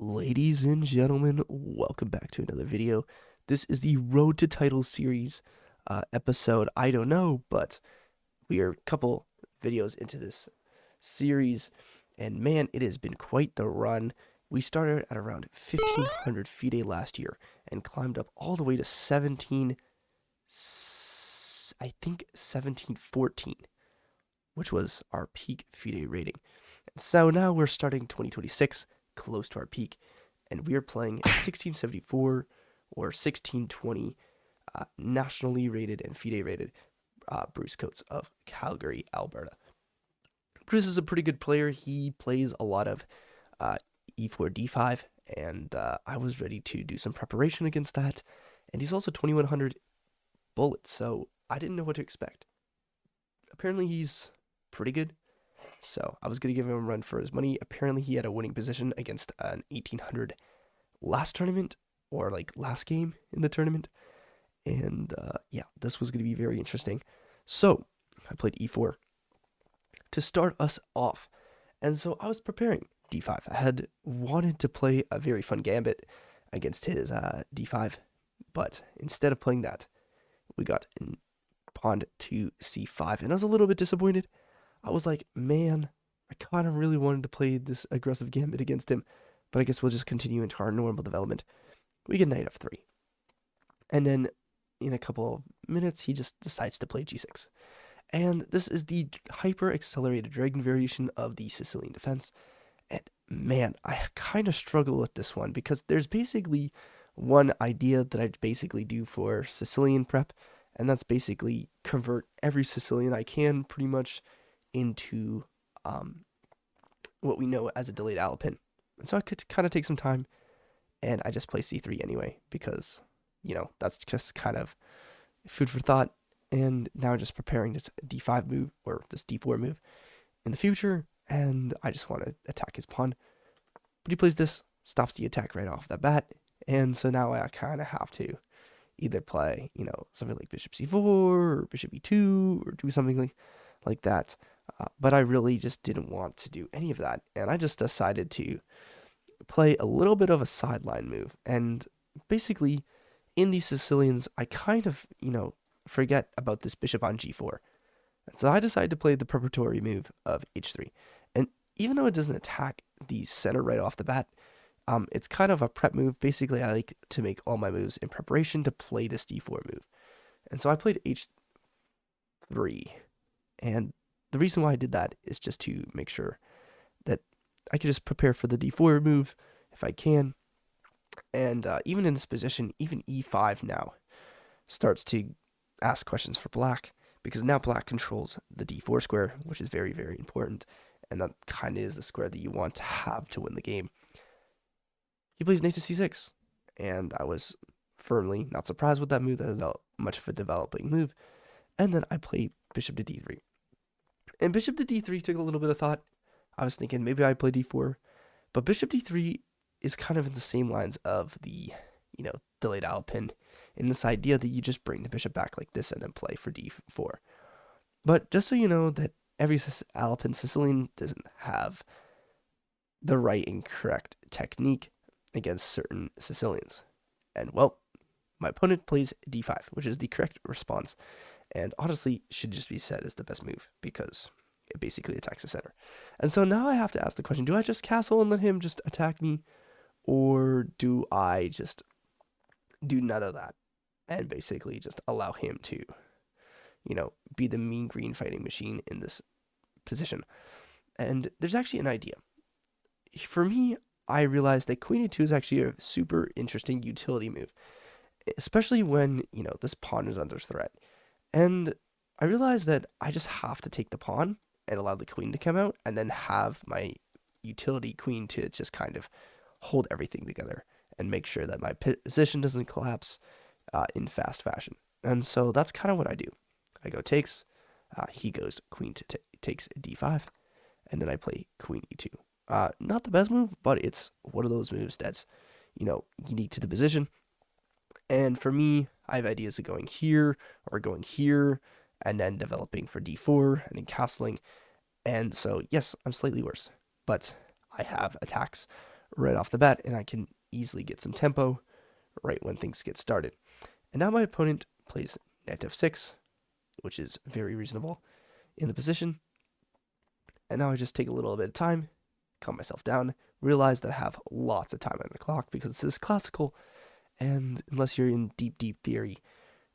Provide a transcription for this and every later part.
Ladies and gentlemen, welcome back to another video. This is the Road to Title series episode. I don't know, but we are a couple videos into this series, and man, it has been quite the run. We started at around 1,500 FIDE last year and climbed up all the way to 1714, which was our peak FIDE rating. And so now we're starting 2026, close to our peak, and we are playing 1674 or 1620 nationally rated and FIDE rated Bruce Coates of Calgary, Alberta. Bruce is a pretty good player. He plays a lot of e4, d5, and I was ready to do some preparation against that. And he's also 2100 bullets, so I didn't know what to expect. Apparently he's pretty good, so I was going to give him a run for his money. Apparently he had a winning position against an 1800 last tournament, or like last game in the tournament. And yeah, this was going to be very interesting. So I played e4 to start us off. And so I was preparing d5. I had wanted to play a very fun gambit against his d5, but instead of playing that, we got pawned to c5, and I was a little bit disappointed. I was like, man, I kind of really wanted to play this aggressive gambit against him, but I guess we'll just continue into our normal development. We get knight f3, and then in a couple of minutes, he just decides to play g6. And this is the hyper-accelerated dragon variation of the Sicilian defense. And man, I kind of struggle with this one because there's basically one idea that I basically do for Sicilian prep, and that's basically convert every Sicilian I can pretty much into what we know as a delayed Alpin. And so I could kind of take some time, and I just play c3 anyway because, you know, that's just kind of food for thought. And now just preparing this d5 move, or this d4 move in the future, and I just want to attack his pawn. But he plays this, stops the attack right off the bat, and so now I kind of have to either play, you know, something like bishop c4 or bishop e2 or do something like that. But I really just didn't want to do any of that, and I just decided to play a little bit of a sideline move. And basically, in these Sicilians, I kind of, you know, forget about this bishop on g4. And so I decided to play the preparatory move of h3. And even though it doesn't attack the center right off the bat, it's kind of a prep move. Basically, I like to make all my moves in preparation to play this d4 move. And so I played h3. And the reason why I did that is just to make sure that I could just prepare for the d4 move if I can. And even in this position, even e5 now starts to ask questions for black, because now black controls the d4 square, which is very, very important, and that kind of is the square that you want to have to win the game. He plays knight to c6, and I was firmly not surprised with that move. That is not much of a developing move. And then I play bishop to d3. And bishop to d3 took a little bit of thought. I was thinking maybe I play d4, but bishop d3 is kind of in the same lines of the, you know, delayed Alpin, in this idea that you just bring the bishop back like this and then play for d4. But just so you know that every Alpin Sicilian doesn't have the right and correct technique against certain Sicilians. And well, my opponent plays d5, which is the correct response, and honestly should just be said as the best move because it basically attacks the center. And so now I have to ask the question, do I just castle and let him just attack me, or do I just do none of that and basically just allow him to, you know, be the mean green fighting machine in this position? And there's actually an idea. For me, I realized that queen e2 is actually a super interesting utility move, especially when, you know, this pawn is under threat. And I realized that I just have to take the pawn and allow the queen to come out, and then have my utility queen to just kind of hold everything together and make sure that my position doesn't collapse in fast fashion. And so that's kind of what I do. I go takes, he goes queen to takes d5, and then I play queen e2. Not the best move, but it's one of those moves that's, you know, unique to the position. And for me, I have ideas of going here or going here, and then developing for d4 and then castling. And so yes, I'm slightly worse, but I have attacks right off the bat, and I can easily get some tempo right when things get started. And now my opponent plays knight f6, which is very reasonable in the position. And now I just take a little bit of time, calm myself down, realize that I have lots of time on the clock because this is classical, and unless you're in deep, deep theory,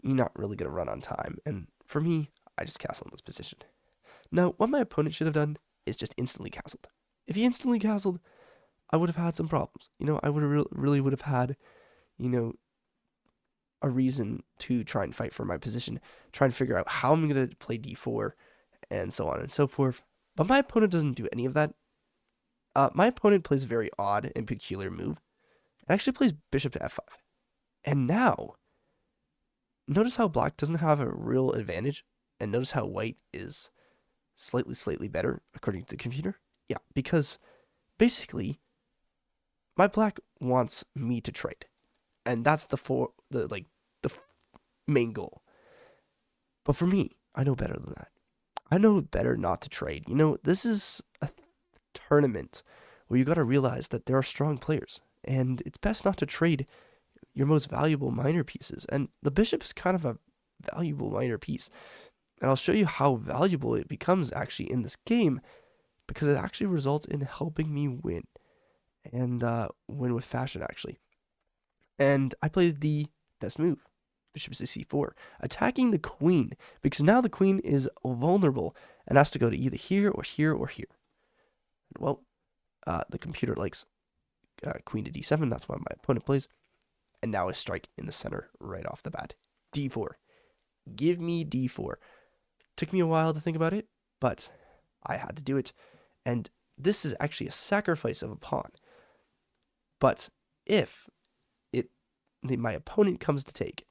you're not really going to run on time. And for me, I just castle in this position. Now, what my opponent should have done is just instantly castled. If he instantly castled, I would have had some problems. I would have really would have had, a reason to try and fight for my position, try and figure out how I'm going to play d4, and so on and so forth. But my opponent doesn't do any of that. My opponent plays a very odd and peculiar move. It actually plays bishop to f5. And now, notice how black doesn't have a real advantage, and notice how white is slightly better, according to the computer. Yeah, because basically, my black wants me to trade. And that's the main goal. But for me, I know better than that. I know better not to trade. This is a tournament where you got to realize that there are strong players, and it's best not to trade your most valuable minor pieces. And the bishop is kind of a valuable minor piece. And I'll show you how valuable it becomes actually in this game, because it actually results in helping me win. And win with fashion, actually. And I played the best move, bishop to c4, attacking the queen, because now the queen is vulnerable and has to go to either here or here or here. Well, the computer likes queen to d7. That's what my opponent plays. And now I strike in the center right off the bat. d4. Give me d4. Took me a while to think about it, but I had to do it. And this is actually a sacrifice of a pawn. But if my opponent comes to take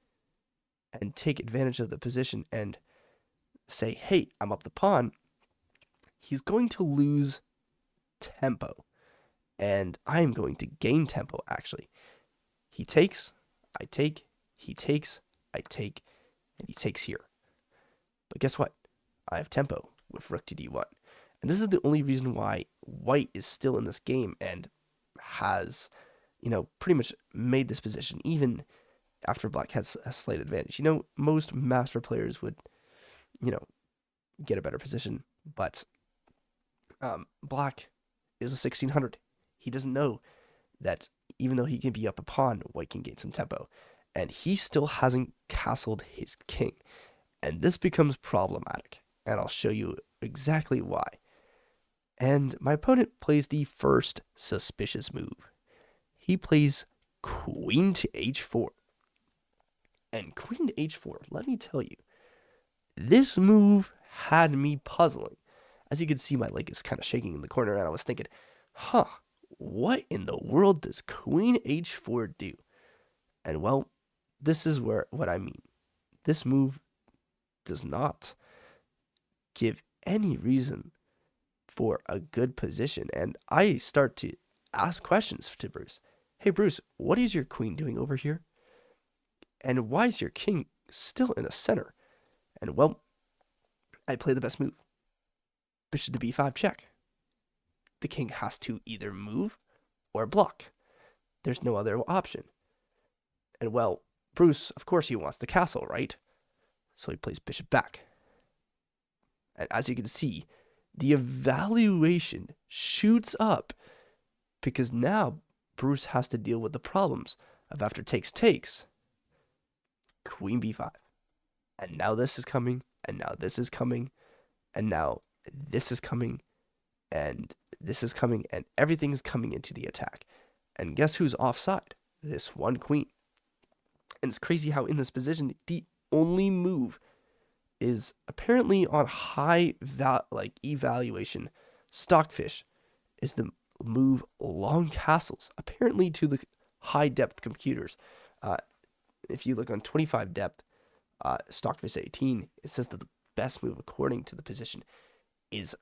advantage of the position and say, hey, I'm up the pawn, he's going to lose tempo. And I'm going to gain tempo, actually. He takes, I take, he takes, I take, and he takes here. But guess what? I have tempo with rook to d1. And this is the only reason why white is still in this game and has, pretty much made this position, even after black has a slight advantage. Most master players would, get a better position, but black is a 1600. He doesn't know that even though he can be up a pawn, white can gain some tempo. And he still hasn't castled his king. And this becomes problematic. And I'll show you exactly why. And my opponent plays the first suspicious move. He plays queen to h4. And queen to h4, let me tell you, this move had me puzzling. As you can see, my leg is kind of shaking in the corner, and I was thinking, what in the world does queen h4 do? And well, this is what I mean. This move does not give any reason for a good position. And I start to ask questions to Bruce. Hey, Bruce, what is your queen doing over here? And why is your king still in the center? And well, I play the best move. Bishop to b5 check. The king has to either move or block. There's no other option. And well, Bruce, of course he wants the castle, right? So he plays bishop back. And as you can see, the evaluation shoots up because now Bruce has to deal with the problems of after takes, queen b5. And now this is coming, and now this is coming, and now this is coming, and this is coming, and everything's coming into the attack. And guess who's offside? This one queen. And it's crazy how in this position, the only move is apparently on high evaluation. Stockfish is the move long castles, apparently to the high depth computers. If you look on 25 depth, Stockfish 18, it says that the best move according to the position is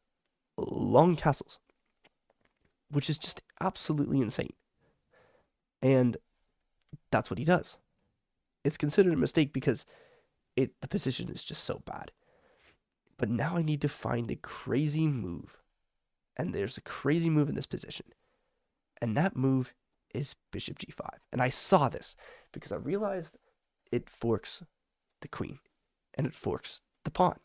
long castles, which is just absolutely insane. And that's what he does. It's considered a mistake because the position is just so bad. But now I need to find a crazy move. And there's a crazy move in this position. And that move is bishop g5. And I saw this because I realized it forks the queen, and it forks the pawn,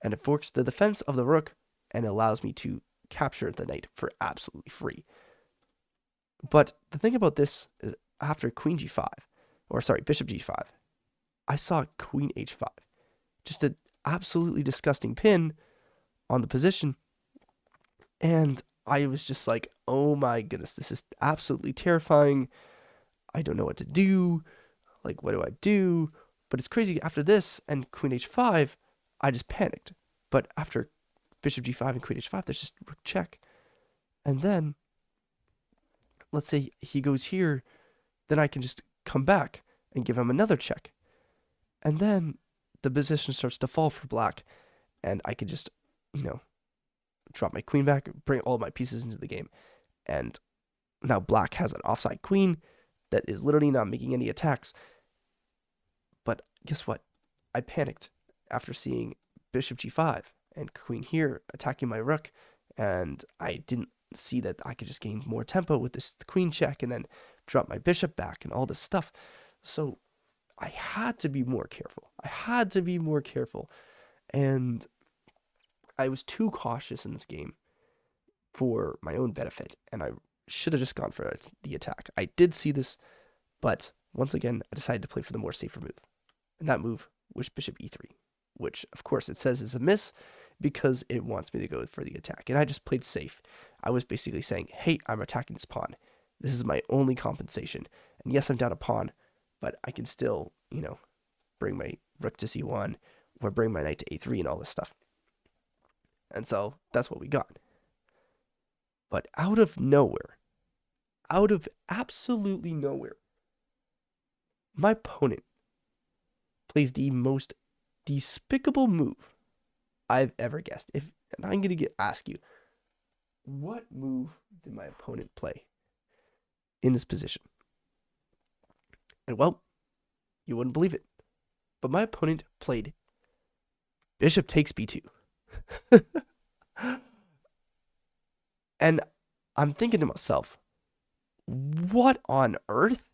and it forks the defense of the rook, and allows me to capture the knight for absolutely free. But the thing about this is after queen g5, or sorry, bishop g5, I saw queen h5. Just an absolutely disgusting pin on the position. And I was just like, oh my goodness, this is absolutely terrifying. I don't know what to do. Like, what do I do? But it's crazy. After this and queen h5, I just panicked. But after bishop g5 and queen h5, there's just rook check. And then, let's say he goes here, then I can just come back and give him another check. And then the position starts to fall for black, and I can just, drop my queen back, bring all my pieces into the game. And now black has an offside queen that is literally not making any attacks. But guess what? I panicked after seeing bishop g5 and queen here attacking my rook, and I didn't see that I could just gain more tempo with this queen check and then drop my bishop back and all this stuff. So I had to be more careful. And I was too cautious in this game for my own benefit, and I should have just gone for the attack. I did see this, but once again, I decided to play for the more safer move. And that move was bishop e3, which, of course, it says is a miss because it wants me to go for the attack. And I just played safe. I was basically saying, hey, I'm attacking this pawn. This is my only compensation. And yes, I'm down a pawn, but I can still, bring my rook to c1 or bring my knight to a3 and all this stuff. And so that's what we got. But out of absolutely nowhere, my opponent plays the most despicable move I've ever guessed. And I'm going to ask you, what move did my opponent play in this position? And well, you wouldn't believe it, but my opponent played bishop takes b2. And I'm thinking to myself, what on earth?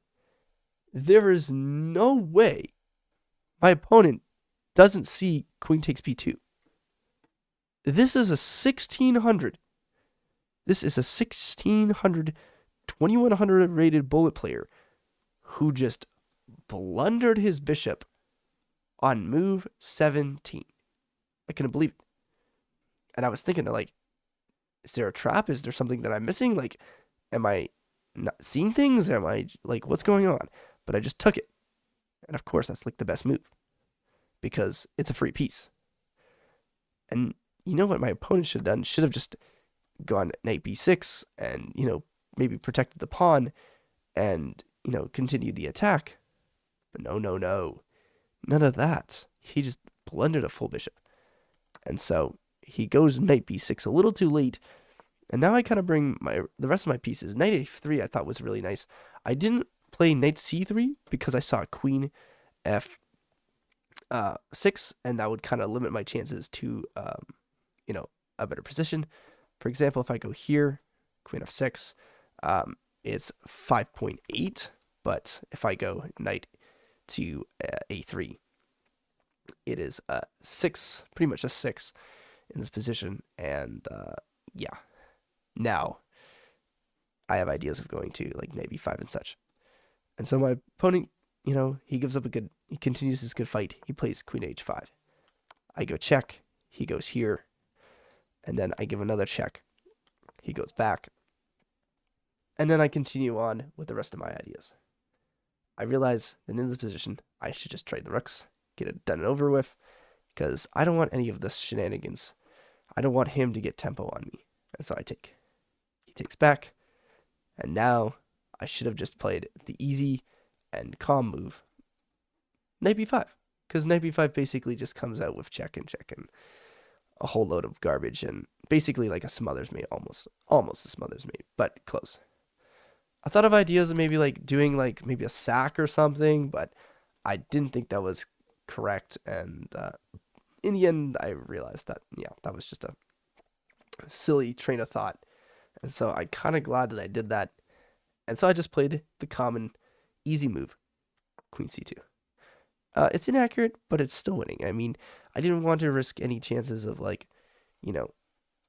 There is no way my opponent doesn't see queen takes b2. This is a 1600. This is a 1600, 2100 rated bullet player who just blundered his bishop on move 17. I couldn't believe it. And I was thinking, like, is there a trap? Is there something that I'm missing? Like, am I not seeing things? Am I, like, what's going on? But I just took it. And of course, that's like the best move because it's a free piece. And you know what my opponent should have done? Should have just gone knight b6 and, maybe protected the pawn and, continued the attack. But no. None of that. He just blundered a full bishop. And so he goes knight b6 a little too late. And now I kind of bring the rest of my pieces. Knight a3 I thought was really nice. I didn't play knight c3 because I saw queen f6, and that would kind of limit my chances to, a better position. For example, if I go here, queen f6, it's 5.8, but if I go knight to a3, it is 6, pretty much a 6 in this position, and yeah. Now, I have ideas of going to like knight b5 and such. And so my opponent, he continues his good fight. He plays queen h5. I go check. He goes here. And then I give another check. He goes back. And then I continue on with the rest of my ideas. I realize that in this position, I should just trade the rooks, get it done and over with, because I don't want any of this shenanigans. I don't want him to get tempo on me. And so I take. He takes back. And now I should have just played the easy and calm move, knight b5, because knight b5 basically just comes out with check and a whole load of garbage and basically like a smothers mate, almost a smothers mate, but close. I thought of ideas of maybe like doing like maybe a sack or something, but I didn't think that was correct. And in the end, I realized that, that was just a silly train of thought. And so I'm kind of glad that I did that. And so I just played the common, easy move, queen c2. It's inaccurate, but it's still winning. I mean, I didn't want to risk any chances of, like, you know,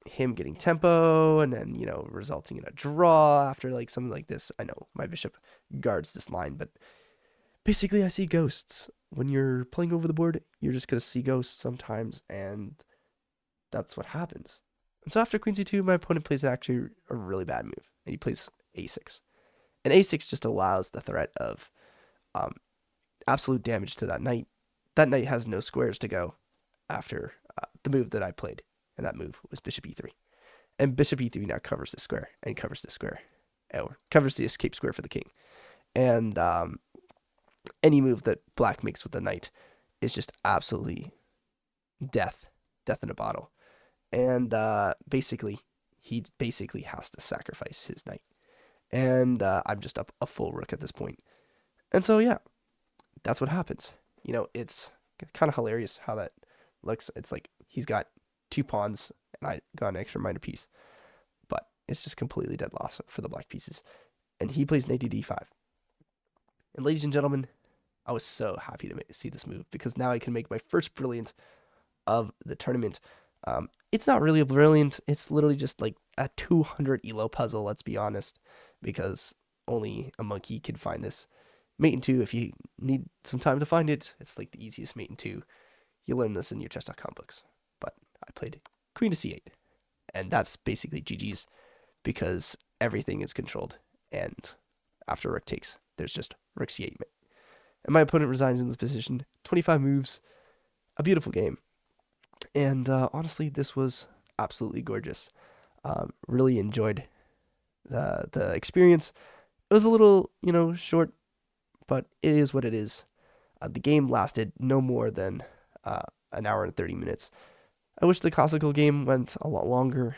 him getting tempo and then, resulting in a draw after, like, something like this. I know my bishop guards this line, but basically I see ghosts. When you're playing over the board, you're just going to see ghosts sometimes, and that's what happens. And so after queen c2, my opponent plays actually a really bad move, and he plays a6. And a6 just allows the threat of absolute damage to that knight. That knight has no squares to go after the move that I played, and that move was bishop e3. And bishop e3 now covers this square, and covers this square, or covers the escape square for the king. And any move that black makes with the knight is just absolutely death in a bottle. And basically, he basically has to sacrifice his knight. And I'm just up a full rook at this point. And so, yeah, that's what happens. It's kind of hilarious how that looks. It's like he's got 2 pawns, and I got an extra minor piece. But it's just completely dead loss for the black pieces. And he plays knight to d5. And ladies and gentlemen, I was so happy to see this move, because now I can make my first brilliant of the tournament. It's not really a brilliant. It's literally just like a 200 elo puzzle, let's be honest, because only a monkey can find this. Mate in 2, if you need some time to find it, it's like the easiest mate in 2. You learn this in your chess.com books. But I played queen to c8, and that's basically GG's, because everything is controlled, and after rook takes, there's just rook c8. And my opponent resigns in this position. 25 moves, a beautiful game. And honestly, this was absolutely gorgeous. Really enjoyed the experience. It was a little, short, but it is what it is. The game lasted no more than an hour and 30 minutes. I wish the classical game went a lot longer,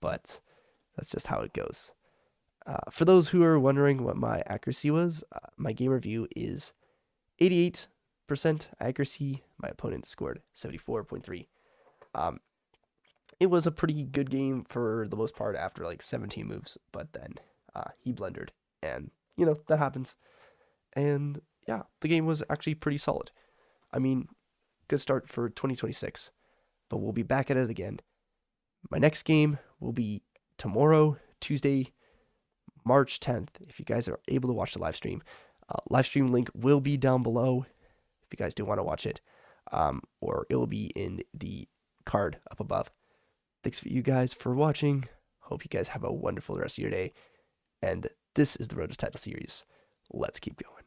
but that's just how it goes. For those who are wondering what my accuracy was, my game review is 88% accuracy. My opponent scored 74.3. It was a pretty good game for the most part after like 17 moves, but then he blundered, and that happens. And yeah, the game was actually pretty solid. I mean, good start for 2026, but we'll be back at it again. My next game will be tomorrow, Tuesday, March 10th. If you guys are able to watch the live stream link will be down below if you guys do want to watch it, or it will be in the card up above. Thanks for you guys for watching. Hope you guys have a wonderful rest of your day. And this is the Road to Title series. Let's keep going.